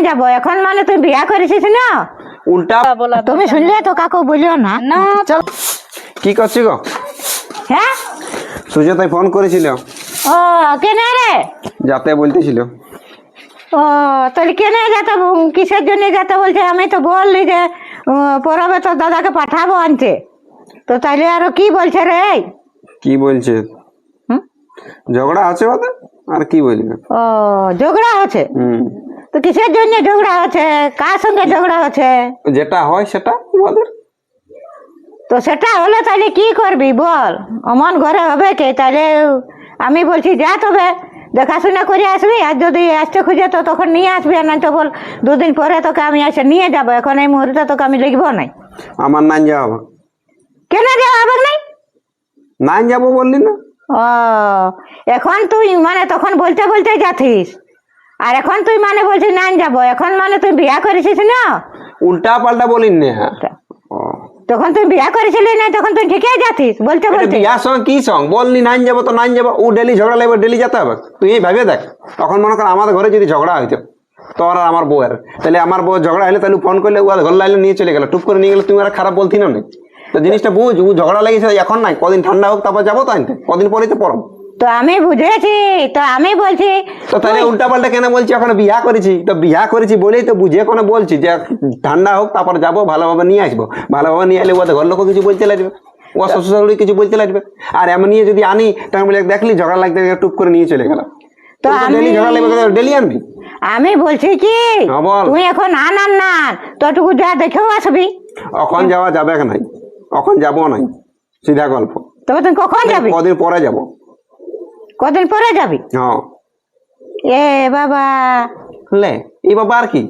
যাবো এখন মানে তুই বিয়া করেছিস না উল্টা বলা তুমি শুনলে তো কাকু বলিও না না চল কি করছি গো? হ্যাঁ সুজাতাই ফোন করেছিল, ও কেন রে যাতে বলতেছিল। ও তাহলে কেন যেতে কিসের জন্য যেতে বলছে? আমি তো বললি যে পরবে তো দাদাকে পাঠাবো আনতে, তো তাইলে আরো কি বলছে রে? কি বলছে? হুম? ঝগড়া আছে ওদের, আর কি বলবে? ও ঝগড়া হচ্ছে? তো কিসের জন্য ঝগড়া হচ্ছে? কার সঙ্গে ঝগড়া হচ্ছে? যেটা হয় সেটা ওদের। তো সেটা হলে তাহলে কি করবি বল? অমন ঘরে হবে কে? তাহলে আমি বলছি যা তবে দেখাশোনা করে আসবি, আর যদি আসতে খুঁজে তো তখন নিয়ে আসবি, আর নাই তো বল দুদিন পরে তোকে আমি এসে নিয়ে যাবো। এখন এই মুহূর্তে তোকে আমি লিখবো নাই। আমার নাম যাওয়া, কেন যাওয়া হবে নাই? নাম যাবো বললি না? ও এখন তুই মানে তখন বলতে বলতে যাচ্ছিস, আর এখন তুই মানে বলছিস না যাবো। এখন মানে তুই বিয়া করেছিস না? উল্টা পাল্টা বলিন না। ও, তখন তুই বিয়া করেছিলি না, তখন তুই ঠিকই যাচ্ছিস বলতে এটা বলতে। বিয়ার সঙ্গে কি সঙ্গ? বললি নাম যাবো তো নাম যাবো, ও ডেলি ঝগড়া লাগবে, ডেলি যেতে হবে। তুই এই ভাবে দেখ, তখন মনে কর আমাদের ঘরে যদি ঝগড়া হইতো তোর আর আমার বউয়ের, তাহলে আমার বউ ঝগড়া হলে তাহলে ফোন করলে ও ঘর লাইলে নিয়ে চলে গেল, টুপ করে নিয়ে গেলে তুমি আর খারাপ বলতি না? তো জিনিসটা বুঝ, ও ঝগড়া লেগেছে এখন নাই, কদিন ঠান্ডা হোক তারপর যাবো তো আনতে, কদিন পরেই তো পরব। তো আমি বুঝেছি, তো আমি বলছি তো তাহলে উল্টা পাল্টা কেন বলছি? এখন বিয়া করেছি তো বিয়া করেছি বলেই তো বুঝে কোনো বলছি যে ঠান্ডা হোক তারপর যাবো, ভালোভাবে নিয়ে আসবো। ভালোভাবে নিয়ে এলে ওদের ঘর লোক কিছু বলতে লাগবে, ও শ্বশুর শাশুড়ি কিছু বলতে লাগবে। আর এমন নিয়ে যদি আনি তখন বলে দেখলি ঝগড়া লাগতে টুপ করে নিয়ে চলে গেল। তো ডেলি ঝগড়া লাগবে, ডেলি আনবি? আমি বলছি কি হ্যাঁ বল। তুই এখন আনার না তোটুকু যা দেখেও আসবি। এখন যাওয়া যাবে নাই, এখন যাবো নাই, সিধা গল্প। তবে তুই কখন যাবি? কদিন পরে যাবো। কদিন পরে যাবি? হ্যাঁ। এ বাবা, লে এই বাবা আর কি,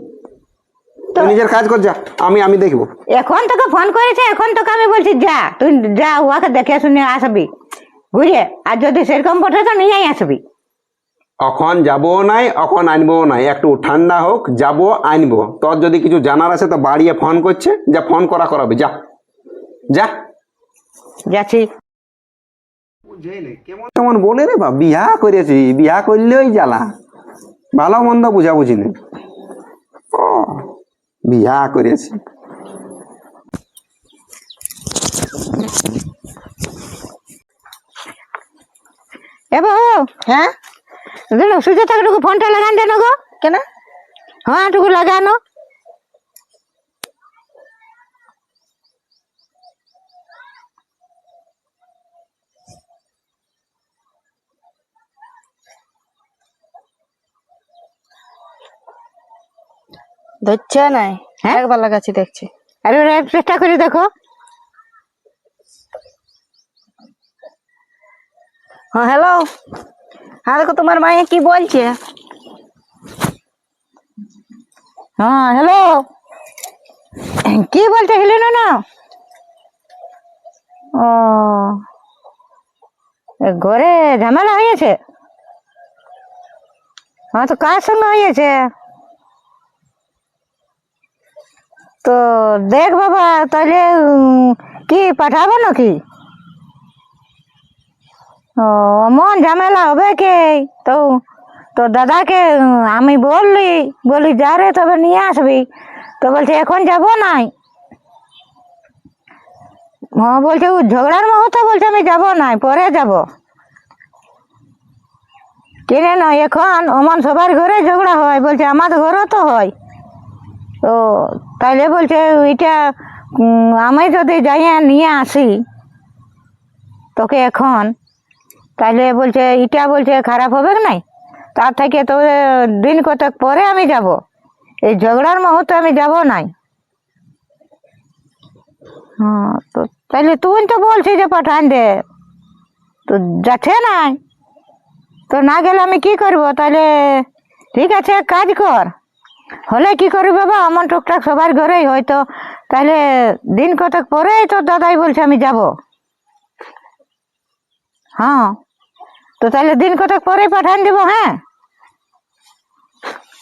তুই নিজের কাজ কর, যা, আমি দেখবো। এখন তোকে ফোন করেছে, এখন তোকে আমি বলছি যা, তুই যা ওকে দেখে শুনে আসবি বুঝে, আর যদি সেরকম পথে তো নিয়েই আসবি। এখন যাবো নাই, এখন আনবো নাই, একটু ঠান্ডা হোক যাবো আনবো। তোর যদি কিছু জানার আছে তো বাড়িয়ে ফোন করছে, যা ফোন করাবে, যা যা। যাচ্ছি। কেমন কেমন বলে রে বা, বিয়া করেছি, বিয়া করলেই জ্বালা, ভালো মন্দ বুঝাবুঝি নেই। ও বিয়া করেছি। এ বাবু, হ্যাঁ সুজাতাকে টুকু ফোনটা লাগান দেন গো। কেন? হ্যাঁ টুকু লাগানো। ধরছে নাই, হ্যাঁ? একবার লাগাচ্ছি দেখছি। আরে ওরা চেষ্টা করে দেখো। হ্যাঁ হ্যালো, হ্যাঁ দেখো তোমার মায়ে কি বলছে। হ্যাঁ হ্যালো, কি বলতে গেলি না? ও ঘরে ঝামেলা হয়েছে? হ্যাঁ তো কার সঙ্গে হয়েছে? তো দেখ বাবা, তাহলে কি পাঠাবো নাকি? ও অমন ঝামেলা হবে কে? তো তো দাদাকে আমি বলি যা রে তবে নিয়ে আসবি, তো বলছে এখন যাবো নাই। হ্যাঁ বলছে ও ঝগড়ার মুহূর্তে বলছে আমি যাবো নাই, পরে যাব। কিনে নয় এখন অমন সবার ঘরে ঝগড়া হয়, বলছে আমাদের ঘরেও তো হয়। তো তাইলে বলছে ওইটা আমি যদি যাইয়া নিয়ে আসি তোকে এখন, তাইলে বলছে এটা বলছে খারাপ হবে নাই, তার থেকে তো দিন কতক পরে আমি যাব, এই ঝগড়ার মুহূর্তে আমি যাব নাই। হ্যাঁ তো তাইলে তুই তো বলছিস যে পাঠান দে, তো যাচ্ছে নাই, তো না গেলে আমি কি করব? তাহলে ঠিক আছে এক কাজ কর, হলে কি করবি বাবা, আমার টুকটাক সবার ঘরেই হয়তো, তাহলে দিন কতক পরেই তো দাদাই বলছে আমি যাব। হ্যাঁ তো তাহলে দিন কতক পরেই পাঠান দিব। হ্যাঁ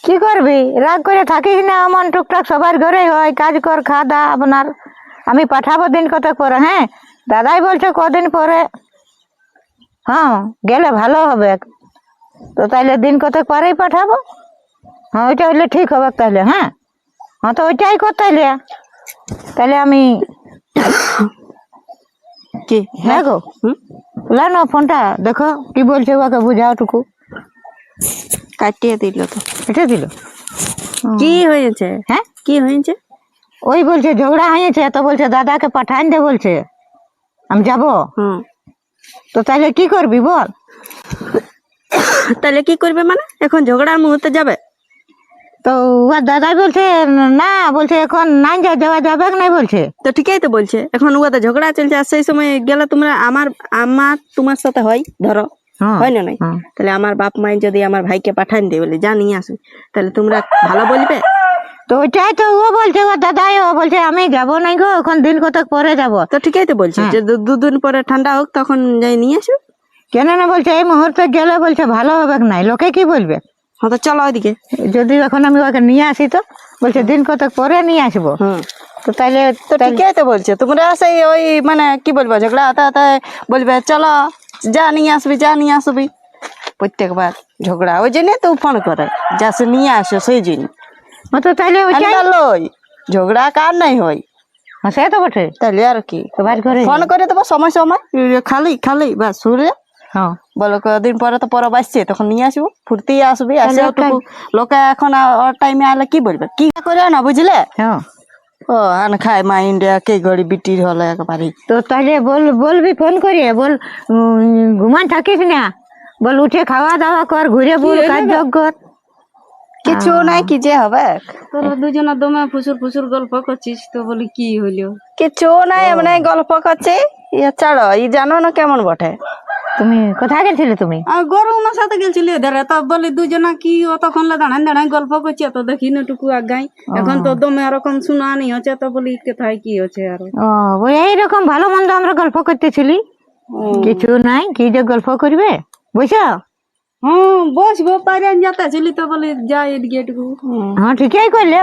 কি করবি, রাগ করে থাকিস না, আমার টুকটাক সবার ঘরেই হয়, কাজ কর, খাওয়া দাওয়া আপনার, আমি পাঠাবো দিন কতক পরে। হ্যাঁ দাদাই বলছে কদিন পরে, হ্যাঁ গেলে ভালো হবে। তো তাইলে দিন কতক পরেই পাঠাবো। হ্যাঁ ওইটা হলে ঠিক হবে তাহলে। হ্যাঁ হ্যাঁ তো ওইটাই কর তাহলে। তাহলে আমি কি হ্যাঁ গো লা না ফোনটা দেখো কি বলছে ওকে বুঝাও টুকু। কাটিয়ে দিল তো। এটা দিল কি হয়েছে? হ্যাঁ কি হয়েছে? ওই বলছে ঝগড়া হয়েছে তো বলছে দাদাকে পাঠান দে বলছে আমি যাব। হুম, তো তাহলে কি করবি বল? তাহলে কি করবে মানে এখন ঝগড়ার মুহূর্তে যাবে? তো ওর দাদাই বলছে না, বলছে এখন নাই যাওয়া যাবে নাই বলছে। তো ঠিকই তো বলছে, এখন ওদের ঝগড়া চলছে আর সেই সময় গেলে তোমরা আমার তোমার সাথে হয় ধরো, হ্যাঁ, হয় না নাই? হ্যাঁ। তাহলে আমার বাপ মাই যদি আমার ভাইকে পাঠান দিয়ে বলে যা নিয়ে আসবে, তাহলে তোমরা ভালো বলবে? তো ওইটাই তো ও বলছে, ওর দাদাই ও বলছে আমি যাবো নাই গো, এখন দিন কতক পরে যাব। তো ঠিকই তো বলছে যে দুদিন পরে ঠান্ডা হোক তখন যাই নিয়ে আসবে। কেন না বলছে এই মুহূর্তে গেলে বলছে ভালো হবে নাই, লোকে কি বলবে। হ্যাঁ তো চলো ওইদিকে। যদি এখন আমি ওকে নিয়ে আসি তো বলছে দিন কতক পরে নিয়ে আসবো। হুম, তো তাইলে তো ঠিকই তো বলছে, তোমরা সেই ওই মানে কি বলবো ঝগড়া হতে হতে বলবে চলো যা নিয়ে আসবি যা নিয়ে আসবি, প্রত্যেকবার ঝগড়া। ওই জন্য তো ফোন করে যা সে নিয়ে আসো সেই জন্য। তো তাইলে ওইটাই লই ঝগড়া কার নাই হয়, সে তো বটে। তাহলে আর কি তো বাড়ি করে ফোন করে দেবো সময় সময়, খালি খালি বাস শুনে হ্যাঁ বলো কদিন পরে তো পরে বাসছে তখন নিয়ে আসবো, ফুর্তি আসবি। আসে তাহলে ওটুকু লোকে এখন ওর টাইমে আলে কি বলবে কি করে না বুঝলে। হ্যাঁ ও আন খায় মা ইন্ডিয়া কে গড়ি বিটির হলে একেবারে। তো তাহলে বলবি ফোন করিয়ে বল ঘুমান থাকিস না, বল উঠে খাওয়া দাওয়া কর, ঘুরে বুল কাজ যোগ কর। কিছু নাই কি যে হবে, তোরা দুজনে দমে ফুসুর ফুসুর গল্প করছিস তো বলি কি হইলো? কিছু নাই এমনি গল্প করছে। ইয়ে ছাড়ো, ই জানো না কেমন বটে। তুমি কোথায় গেছিলে তুমি? আর গরমের সাথে গেছিলি ধরে তো বলি দুজনা কি অতক্ষণ দাঁড়ান দাঁড়ান গল্প করছি তো দেখি না টুকু আগাই। এখন তো দমে এরকম শুনানি হচ্ছে তো বলি কোথায় কি হচ্ছে আরো। ও ওই এইরকম ভালো মন্দ আমরা গল্প করতেছিলি। কিছু নাই, কি যে গল্প করবে বুঝছো। হ্যাঁ বসবো পারে যাতে ছিলি তো বলি যাই এদিকে এটুকু। হ্যাঁ ঠিকই করলে,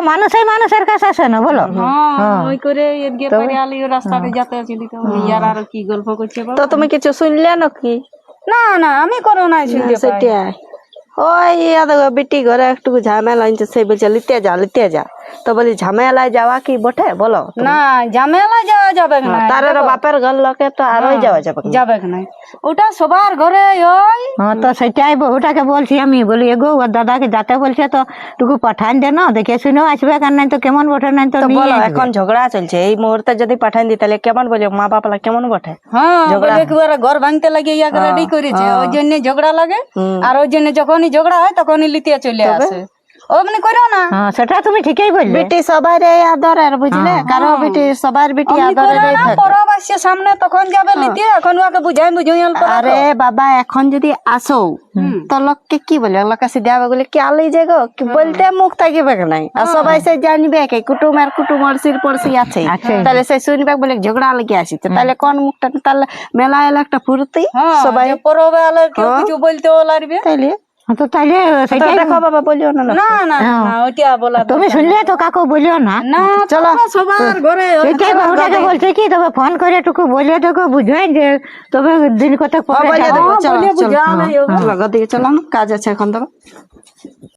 মানুষের কাছে আসে না বলো। হ্যাঁ ওই করে এদিকে পারে আলি রাস্তাতে যাতে ছিলি তো বলি ইয়ার আর কি গল্প করছে তো তুমি কিছু শুনলে নাকি? না না আমি করো নাই শুনতে পাই। সেটাই ওই বিটি ঘরে একটু ঝামেলা হয়েছে, সেই বলছে লিতে যা। তো বলি ঝামেলায় যাওয়া কি বটে বলো? না ঝামেলা যাওয়া যাবে না, তার বাপের ঘর লোকে তো আরোই যাওয়া যাবে না। যাবে না ওটা সবার ঘরে ওই। হ্যাঁ তো সেটাই বহুটাকে বলছি আমি, বলি এগো ওর দাদাকে যাতে বলছে তো টুকু পাঠান দে না, দেখে শুনেও আসবে, কার নাই তো কেমন বটে নাই তো তো নিয়ে বলো আসবে। এখন ঝগড়া চলছে, এই মুহূর্তে যদি পাঠান দি তাহলে কেমন বলে মা বাপলা কেমন বটে? হ্যাঁ বলে একবারে ঘর ভাঙতে লাগে ইয়াকে রেডি করেছে, ওই জন্য ঝগড়া লাগে। আর ওই জন্য যখনই ঝগড়া হয় তখনই লিতিয়া চলে আসে। ও মানে করো না, হ্যাঁ সেটা তুমি ঠিকই বললে। বিটি সবার আদরের বুঝলে, কারো বিটি সবার বিটি আদরের থাকে। পরবাসে সামনে তখন যাবে লিতে, এখন ওকে বুঝাই বুঝাই। আরে বাবা এখন যদি আসো তো লোককে কি বলে, লোক কাছে দেওয়া বলে কি আলি যাগো কি বলতে মুখ থাকিবে নাই। আর সবাই সে জানবে কি কুটুম অরসির পড়শি আছে, তাহলে সে শুনবে বলে ঝগড়া লেগে আসিছে, তাহলে কোন মুখটা তাহলে মেলা এলা একটা ফুর্তি সবাই পরবে আলো কেউ কিছু বলতেও লাগবে। তাইলে তো তাইলে সেটাই দেখো বাবা বলিও না। না না না ওইটা বলা তুমি শুনলে তো কাকু বলিও না। না, চলো সবার ঘরে সেটাই বহুটাকে বলছে কি তবে ফোন করে টুকু বলে তোকে বুঝাই যে তবে দিন কত পরে বলে যাবো। দেবো, চলো বলে বুঝালে চলো, কাজ আছে এখন তো।